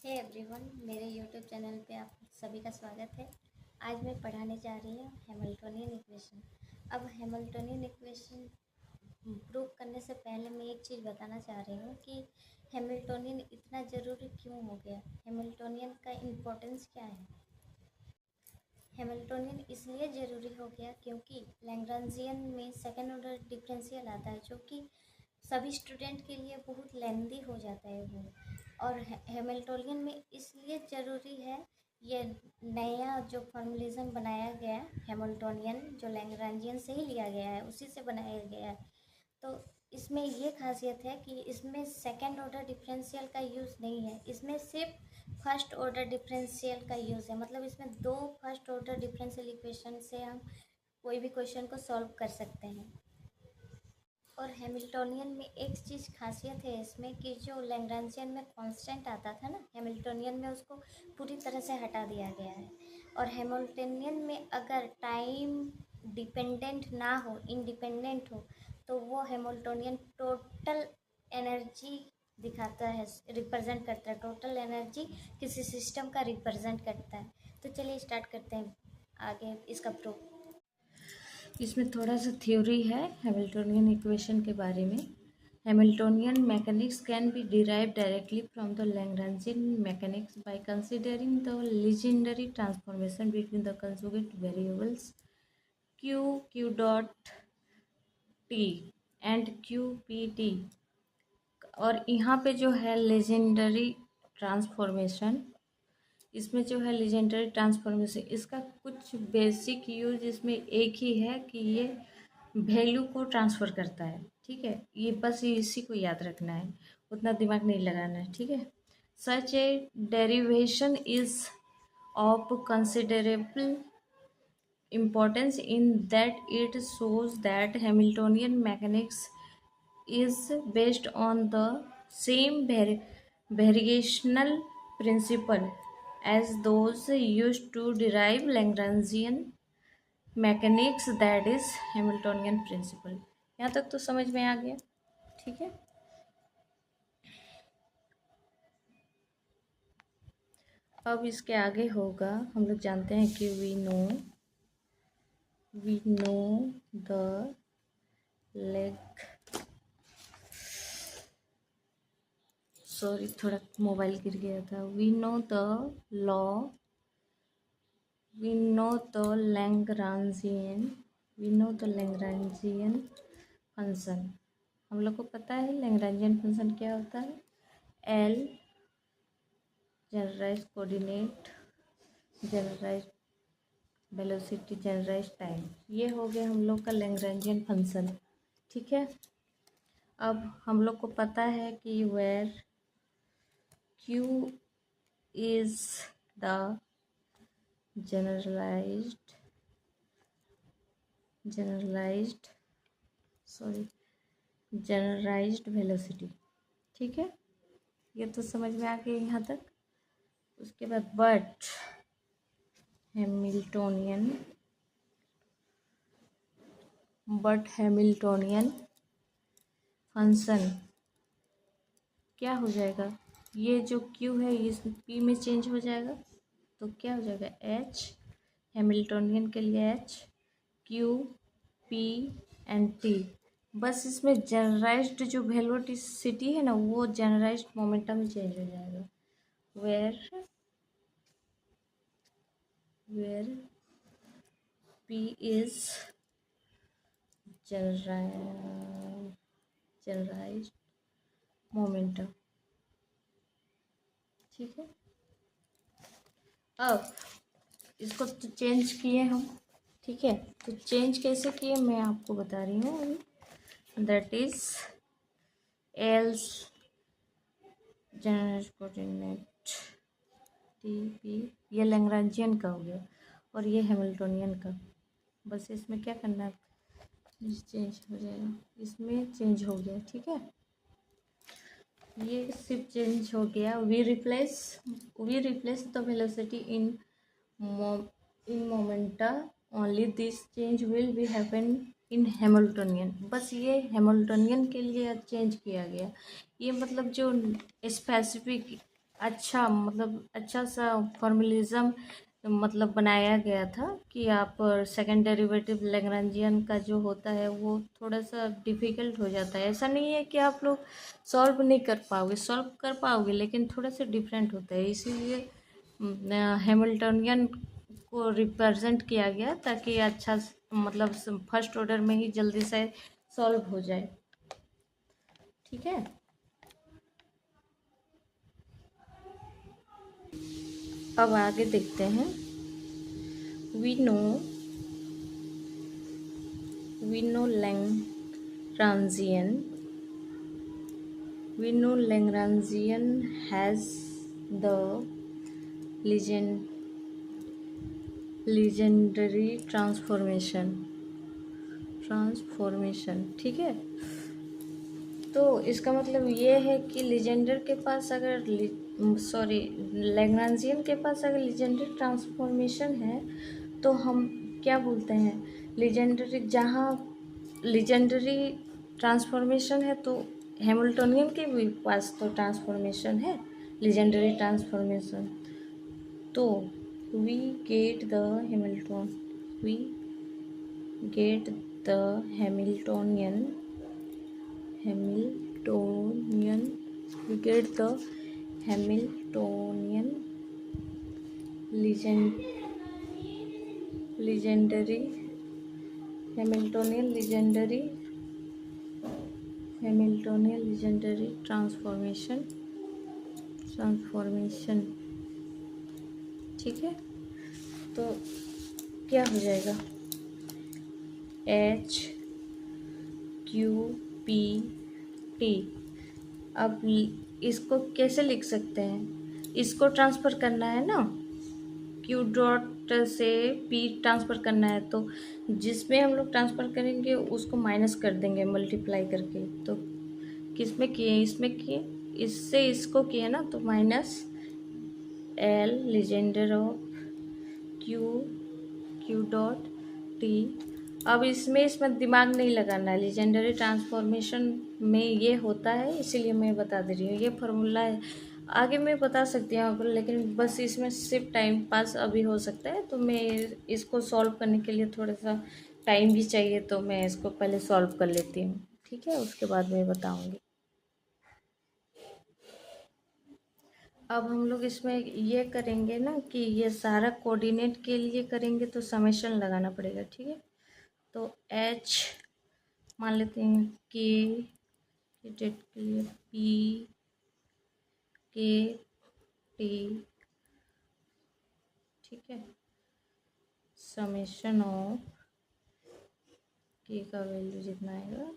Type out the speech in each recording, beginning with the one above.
Hey everyone, मेरे YouTube channel पे आप सभी का स्वागत है। आज मैं पढ़ाने जा रही हूँ हैमिल्टोनियन इक्वेशन। अब हैमिल्टोनियन इक्वेशन प्रूव करने से पहले मैं एक चीज़ बताना चाह रही हूँ कि हैमिल्टोनियन इतना ज़रूरी क्यों हो गया, हैमिल्टोनियन का इम्पोर्टेंस क्या है। हैमिल्टोनियन इसलिए ज़रूरी हो गया क्योंकि लैग्रांजियन में सेकेंड ऑर्डर डिफरेंशियल आता है, जो कि सभी स्टूडेंट के लिए बहुत लेंदी हो जाता है वो। और हैमिल्टोनियन में इसलिए ज़रूरी है, ये नया जो फॉर्मूलिज्म बनाया गया हैमिल्टोनियन, जो लैग्रांजियन से ही लिया गया है, उसी से बनाया गया है। तो इसमें ये खासियत है कि इसमें सेकेंड ऑर्डर डिफरेंशियल का यूज़ नहीं है, इसमें सिर्फ फर्स्ट ऑर्डर डिफरेंशियल का यूज़ है। मतलब इसमें दो फर्स्ट ऑर्डर डिफरेंशियल इक्वेशन से हम कोई भी क्वेश्चन को सॉल्व कर सकते हैं। और हैमिल्टोनियन में एक चीज़ खासियत है इसमें कि जो लैग्रांजियन में कांस्टेंट आता था ना, हैमिल्टोनियन में उसको पूरी तरह से हटा दिया गया है। और हैमिल्टोनियन में अगर टाइम डिपेंडेंट ना हो, इंडिपेंडेंट हो, तो वो हैमिल्टोनियन टोटल एनर्जी दिखाता है, रिप्रेजेंट करता है। टोटल एनर्जी किसी सिस्टम का रिप्रेजेंट करता है। तो चलिए स्टार्ट करते हैं आगे इसका प्रूफ। इसमें थोड़ा सा थ्योरी है हैमिल्टोनियन इक्वेशन के बारे में। Hamiltonian mechanics can be derive directly from the Lagrangian mechanics by considering the legendary transformation between the conjugate variables q dot T and q p t। और यहाँ पे जो है लेजेंडरी ट्रांसफॉर्मेशन, इसमें जो है लीजेंडरी ट्रांसफॉर्मेशन, इसका कुछ बेसिक यूज इसमें एक ही है कि ये वैल्यू को ट्रांसफ़र करता है। ठीक है, ये बस इसी को याद रखना है, उतना दिमाग नहीं लगाना है। ठीक है, such a derivation is of considerable importance in that it shows that Hamiltonian mechanics is based on the same variational principle as those used to derive Lagrangian mechanics, that is Hamiltonian principle। यहाँ तक तो समझ में आ गया। ठीक है, अब इसके आगे होगा, हम लोग जानते हैं कि we know the थोड़ा मोबाइल गिर गया था। We know the Lagrangian function. हम लोग को पता है लैग्रांजियन फंक्शन क्या होता है। L generalized coordinate, generalized velocity, generalized time, ये हो गया हम लोग का लैग्रांजियन फंक्शन। ठीक है, अब हम लोग को पता है कि where Q is the generalized velocity. ठीक है, ये तो समझ में आ गया यहाँ तक। उसके बाद बट हैमिल्टोनियन फंक्शन क्या हो जाएगा, ये जो Q है इस P में चेंज हो जाएगा, तो क्या हो जाएगा H, हैमिल्टोनियन के लिए H, Q, P and T। बस इसमें जनरलाइज्ड जो वेलोसिटी है ना, वो जनरलाइज्ड मोमेंटम में चेंज हो जाएगा। Where P is generalized momentum. ठीक है, अब इसको तो चेंज किए हम। ठीक है, तो चेंज कैसे किए मैं आपको बता रही हूँ अभी। That is else general coordinate T P, ये लैग्रांजियन का हो गया और ये हैमिल्टोनियन का। बस इसमें क्या करना है, चेंज हो जाएगा, इसमें चेंज हो गया। ठीक है, ये सिर्फ चेंज हो गया। We replace the velocity in momenta only, this change will be happen in Hamiltonian. बस ये हैमिल्टोनियन के लिए चेंज किया गया। ये मतलब जो स्पेसिफिक अच्छा मतलब अच्छा सा फॉर्मूलिज्म मतलब बनाया गया था कि आप सेकंड डेरिवेटिव लैग्रेंजियन का जो होता है वो थोड़ा सा डिफ़िकल्ट हो जाता है। ऐसा नहीं है कि आप लोग सॉल्व नहीं कर पाओगे, सॉल्व कर पाओगे, लेकिन थोड़ा सा डिफरेंट होता है, इसीलिए हैमिल्टनियन को रिप्रेजेंट किया गया ताकि अच्छा मतलब फर्स्ट ऑर्डर में ही जल्दी से सॉल्व हो जाए। ठीक है, अब आगे देखते हैं। We know Lagrangian has the legend legendary transformation। ठीक है, तो इसका मतलब ये है कि लीजेंडर के पास अगर लैग्रांजियन के पास अगर लीजेंडरी ट्रांसफॉर्मेशन है तो हम क्या बोलते हैं, लीजेंडरी, जहाँ लीजेंडरी ट्रांसफॉर्मेशन है तो हैमिल्टनियन के भी पास तो ट्रांसफॉर्मेशन है, लीजेंडरी ट्रांसफॉर्मेशन। तो we get the Hamilton we get the Hamiltonian Hamiltonian we get the Hamiltonian legend legendary Hamiltonian legendary transformation। ठीक है, तो क्या हो जाएगा, H Q P T। अब इसको कैसे लिख सकते हैं, इसको ट्रांसफ़र करना है ना, Q डॉट से P ट्रांसफ़र करना है, तो जिसमें हम लोग ट्रांसफ़र करेंगे उसको माइनस कर देंगे मल्टीप्लाई करके। तो किस में किए, इसमें किए, इससे इसको किए ना, तो minus L Legender of Q dot T। अब इसमें दिमाग नहीं लगाना है, लीजेंडरी ट्रांसफॉर्मेशन में ये होता है, इसीलिए मैं बता दे रही हूँ, ये फार्मूला है। आगे मैं बता सकती हूँ आपको, लेकिन बस इसमें सिर्फ टाइम पास अभी हो सकता है, तो मैं इसको सॉल्व करने के लिए थोड़ा सा टाइम भी चाहिए, तो मैं इसको पहले सॉल्व कर लेती हूँ। ठीक है, उसके बाद मैं बताऊँगी। अब हम लोग इसमें ये करेंगे ना कि ये सारा कोऑर्डिनेट के लिए करेंगे तो समेशन लगाना पड़ेगा। ठीक है, तो H मान लेते हैं कि डेट के लिए P K T। ठीक है, समेशन ऑफ K का वैल्यू जितना आएगा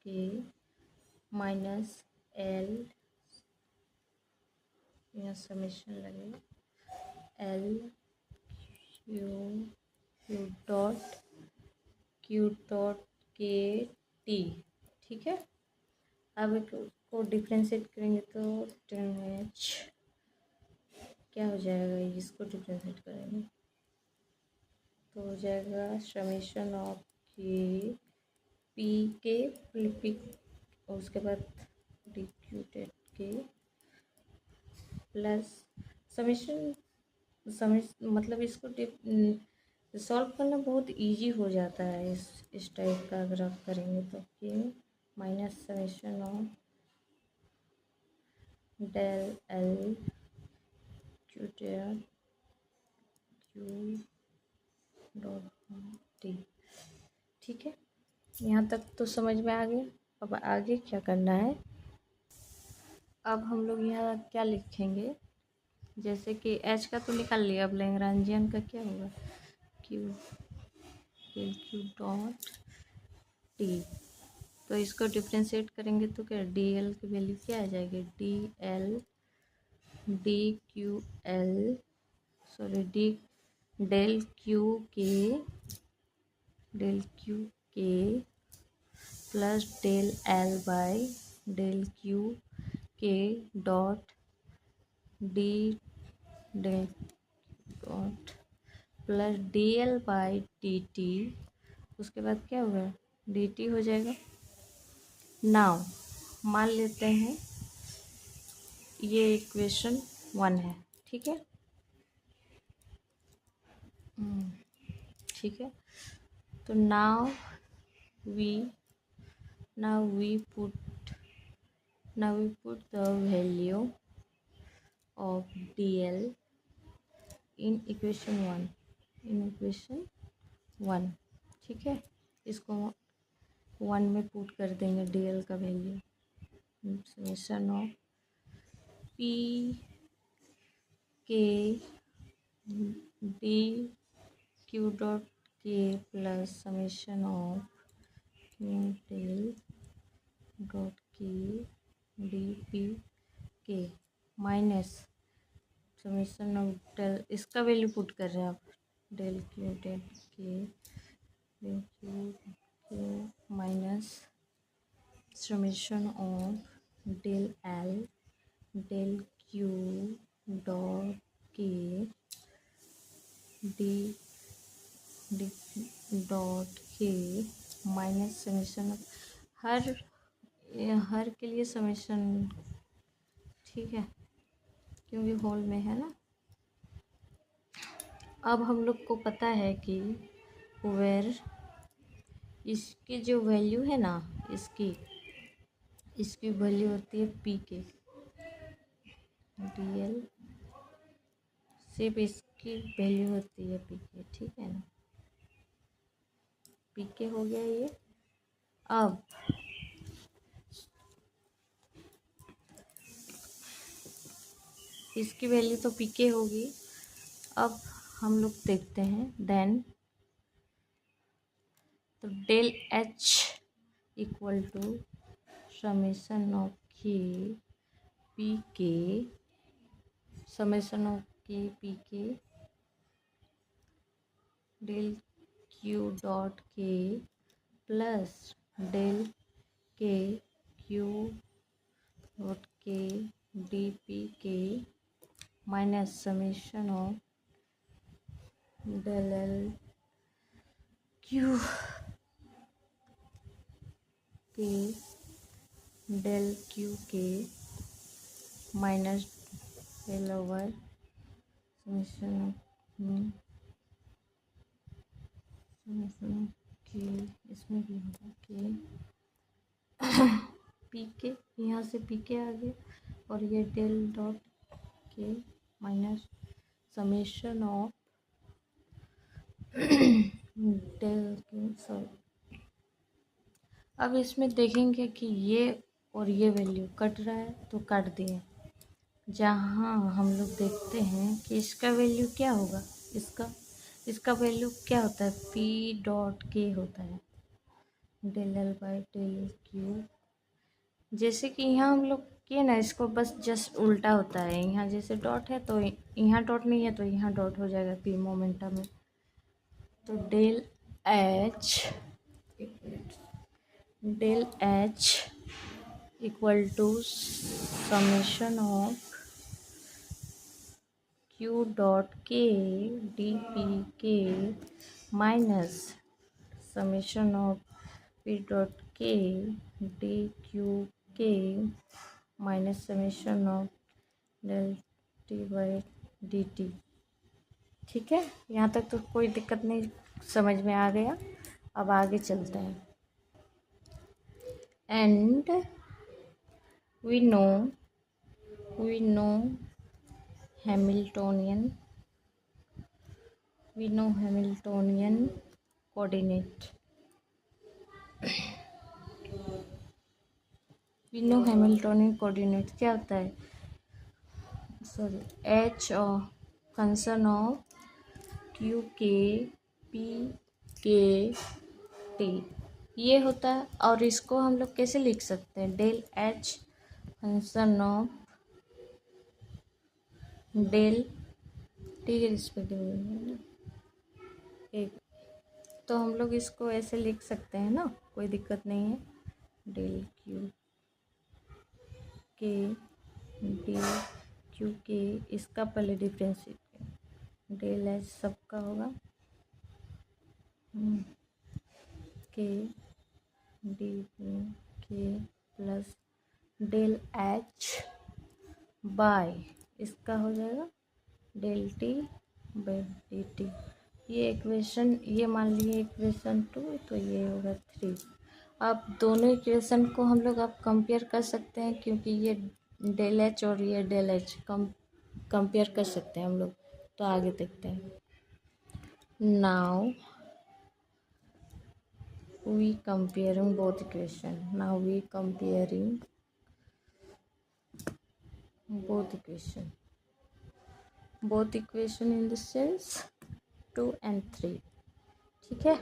K माइनस L, यहाँ समेशन लगेगा L Q dot K T। ठीक है, अब को डिफ्रेंशिएट करेंगे तो 10H क्या हो जाएगा, इसको डिफ्रेंशिएट करेंगे तो हो जाएगा समेशन ऑफ के पी के पी, उसके बाद डिक्यूटेड के प्लस समेशन मतलब इसको सॉल्व करना बहुत इजी हो जाता है इस टाइप का अगर आप करेंगे तो। K minus summation of del L Q dot T. ठीक है, यहाँ तक तो समझ में आ गया। अब आगे क्या करना है, अब हम लोग यहाँ क्या लिखेंगे, जैसे कि एच का तो निकाल लिया, अब लैग्रांजियन का क्या होगा, क्यू डॉट टी। तो इसको डिफ्रेंशिएट करेंगे तो क्या डी एल की वैल्यू क्या आ जाएगी, d del Q k plus del L by del Q k dot d del dot plus d L by D t, उसके बाद क्या होगा डी टी हो जाएगा। नाउ मान लेते हैं ये इक्वेशन 1 है, ठीक है। ठीक है, तो now we put the value of dl in equation 1, ठीक है। इसको 1 में पुट कर देंगे dl का value, summation of P K D Q dot K plus summation of Q del dot K D P K minus summation of del, इसका value put कर रहे हैं आप, del Q del K del Q minus summation of del L del Q dot K D D dot K minus summation हर के लिए summation, ठीक है, क्योंकि होल में है ना। अब हम लोग को पता है कि वेर इसकी जो वैल्यू है ना, इसकी वैल्यू होती है पी के डी एल, सिर्फ इसकी वैल्यू होती है पी के, ठीक है ना। पी के हो गया ये। अब इसकी वैल्यू तो पी के होगी। अब हम लोग देखते हैं देन, तो del H equal to summation of K P K, summation of K P K del Q dot K plus del K Q dot K D P K minus summation of del L Q K del Q K minus del over summation of K, इसमें भी होगा के P के, यहाँ से P के आ गए, और ये del dot K minus summation of del के, सॉरी। अब इसमें देखेंगे कि ये और ये वैल्यू कट रहा है, तो काट दिए। जहाँ हम लोग देखते हैं कि इसका वैल्यू क्या होगा, इसका वैल्यू क्या होता है, पी डॉट के होता है del L by del Q. जैसे कि यहाँ हम लोग किए ना, इसको बस जस्ट उल्टा होता है। यहाँ जैसे डॉट है तो यहाँ डॉट नहीं है, तो यहाँ डॉट हो जाएगा पी मोमेंटम में। तो del H equal to summation of Q dot K D P K minus summation of P dot K D Q K minus summation of del T by D T. ठीक है, यहाँ तक तो कोई दिक्कत नहीं, समझ में आ गया। अब आगे चलते हैं। And we know Hamiltonian coordinate. We know Hamiltonian coordinate क्या होता है, सॉरी, एच और function of Q K P K T, ये होता है। और इसको हम लोग कैसे लिख सकते हैं, del H function of del T के रिस्पेक्टिव में एक, तो हम लोग इसको ऐसे लिख सकते हैं ना, कोई दिक्कत नहीं है। डेल क्यू के डी क्यू के, इसका पहले डिफ्रेंशिएट, डेल एच सबका होगा के डी के प्लस डेल एच बाय इसका हो जाएगा del T by D T. ये इक्वेशन, ये मान लिए इक्वेशन 2, तो ये होगा 3। अब दोनों इक्वेशन को हम लोग अब कंपेयर कर सकते हैं, क्योंकि ये डेल एच और ये डेल एच कंपेयर कर सकते हैं हम लोग। तो आगे देखते हैं। Now we comparing both equation. Now we comparing both equation in the cells 2 and 3। ठीक है।